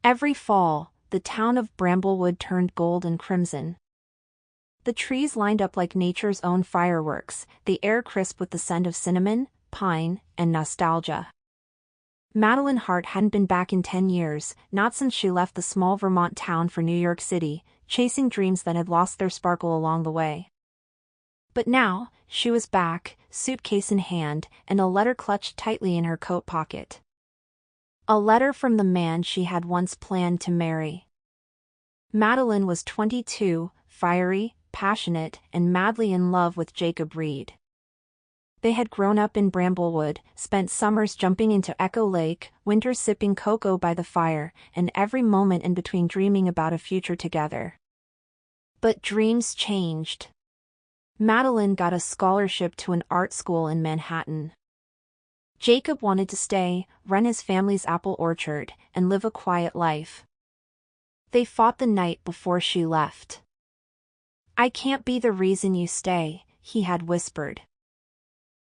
Every fall, the town of Bramblewood turned gold and crimson. The trees lined up like nature's own fireworks, the air crisp with the scent of cinnamon, pine, and nostalgia. Madeline Hart hadn't been back in 10 years, not since she left the small Vermont town for New York City, chasing dreams that had lost their sparkle along the way. But now, she was back, suitcase in hand, and a letter clutched tightly in her coat pocket. A letter from the man she had once planned to marry. Madeline was 22, fiery, passionate, and madly in love with Jacob Reed. They had grown up in Bramblewood, spent summers jumping into Echo Lake, winters sipping cocoa by the fire, and every moment in between dreaming about a future together. But dreams changed. Madeline got a scholarship to an art school in Manhattan. Jacob wanted to stay, run his family's apple orchard, and live a quiet life. They fought the night before she left. "I can't be the reason you stay," he had whispered.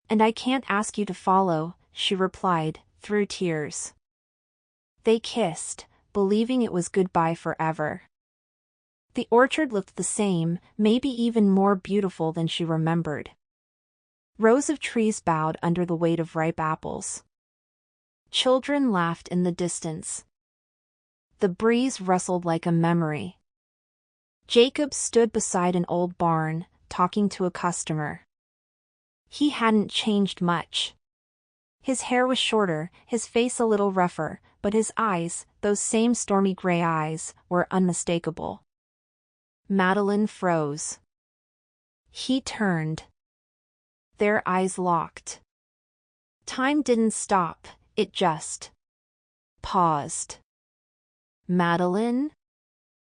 "And I can't ask you to follow," she replied, through tears. They kissed, believing it was goodbye forever. The orchard looked the same, maybe even more beautiful than she remembered. Rows of trees bowed under the weight of ripe apples. Children laughed in the distance. The breeze rustled like a memory. Jacob stood beside an old barn, talking to a customer. He hadn't changed much. His hair was shorter, his face a little rougher, but his eyes, those same stormy gray eyes, were unmistakable. Madeline froze. He turned. Their eyes locked. Time didn't stop, it just paused. "Madeline?"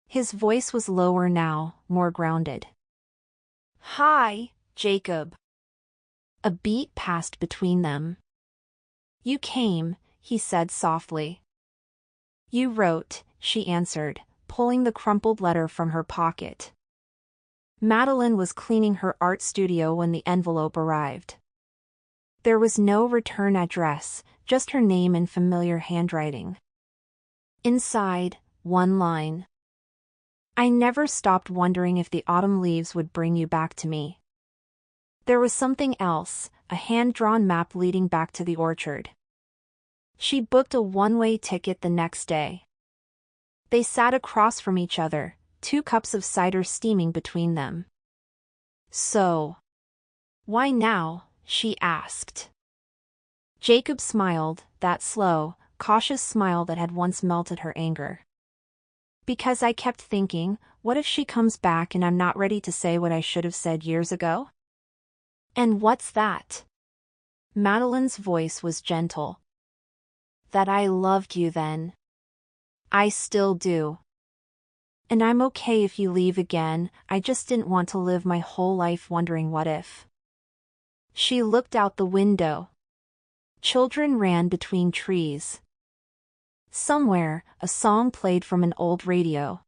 His voice was lower now, more grounded. "Hi, Jacob." A beat passed between them. "You came," he said softly. "You wrote," she answered, pulling the crumpled letter from her pocket. Madeline was cleaning her art studio when the envelope arrived. There was no return address, just her name in familiar handwriting. Inside, one line. "I never stopped wondering if the autumn leaves would bring you back to me." There was something else, a hand-drawn map leading back to the orchard. She booked a one-way ticket the next day. They sat across from each other, 2 cups of cider steaming between them. "So, why now?" she asked. Jacob smiled, that slow, cautious smile that had once melted her anger. "Because I kept thinking, what if she comes back and I'm not ready to say what I should have said years ago?" "And what's that?" Madeline's voice was gentle. "That I loved you then. I still do. And I'm okay if you leave again, I just didn't want to live my whole life wondering what if." She looked out the window. Children ran between trees. Somewhere, a song played from an old radio.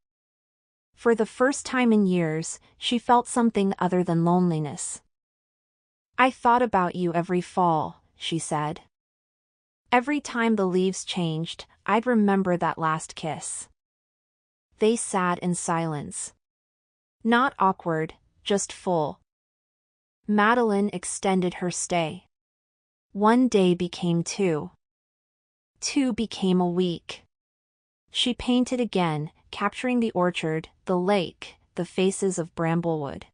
For the first time in years, she felt something other than loneliness. "I thought about you every fall," she said. "Every time the leaves changed, I'd remember that last kiss." They sat in silence. Not awkward, just full. Madeline extended her stay. One day became 2. 2 became a week. She painted again, capturing the orchard, the lake, the faces of Bramblewood.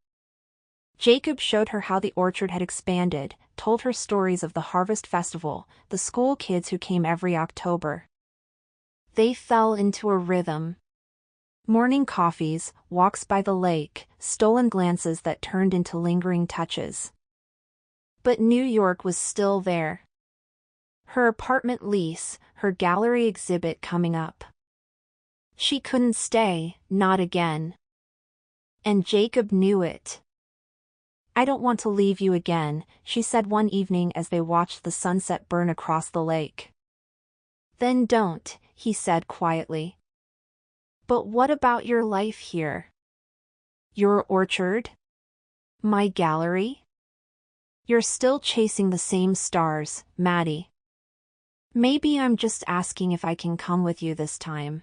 Jacob showed her how the orchard had expanded, told her stories of the harvest festival, the school kids who came every October. They fell into a rhythm. Morning coffees, walks by the lake, stolen glances that turned into lingering touches. But New York was still there. Her apartment lease, her gallery exhibit coming up. She couldn't stay, not again. And Jacob knew it. "I don't want to leave you again," she said one evening as they watched the sunset burn across the lake. "Then don't," he said quietly. "But what about your life here? Your orchard? My gallery? You're still chasing the same stars, Maddie. Maybe I'm just asking if I can come with you this time."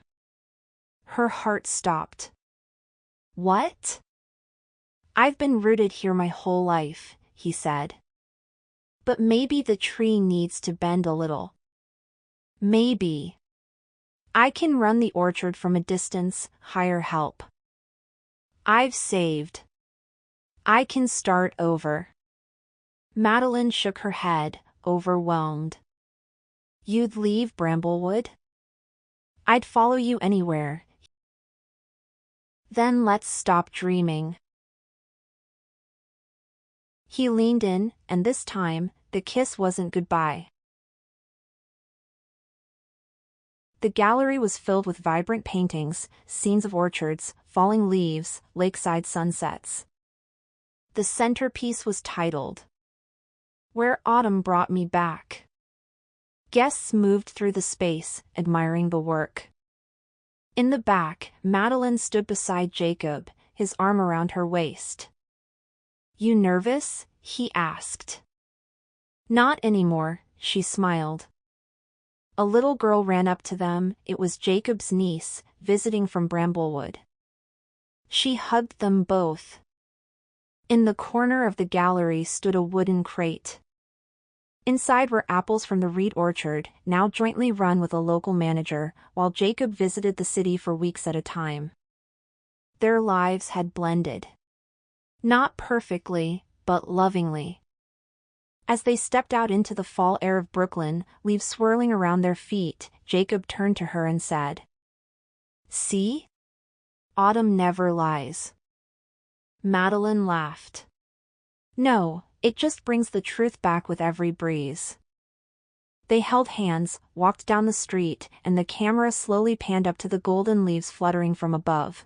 Her heart stopped. What? I've been rooted here my whole life, he said. But maybe the tree needs to bend a little. Maybe. I can run the orchard from a distance, hire help. I've saved. I can start over. Madeline shook her head, overwhelmed. You'd leave Bramblewood? I'd follow you anywhere. Then let's stop dreaming. He leaned in, and this time, the kiss wasn't goodbye. The gallery was filled with vibrant paintings, scenes of orchards, falling leaves, lakeside sunsets. The centerpiece was titled, Where Autumn Brought Me Back. Guests moved through the space, admiring the work. In the back, Madeline stood beside Jacob, his arm around her waist. You nervous? He asked. Not anymore, she smiled. A little girl ran up to them. It was Jacob's niece, visiting from Bramblewood. She hugged them both. In the corner of the gallery stood a wooden crate. Inside were apples from the Reed orchard, now jointly run with a local manager, while Jacob visited the city for weeks at a time. Their lives had blended. Not perfectly, but lovingly. As they stepped out into the fall air of Brooklyn, leaves swirling around their feet, Jacob turned to her and said, See? Autumn never lies. Madeline laughed. No, it just brings the truth back with every breeze. They held hands, walked down the street, and the camera slowly panned up to the golden leaves fluttering from above.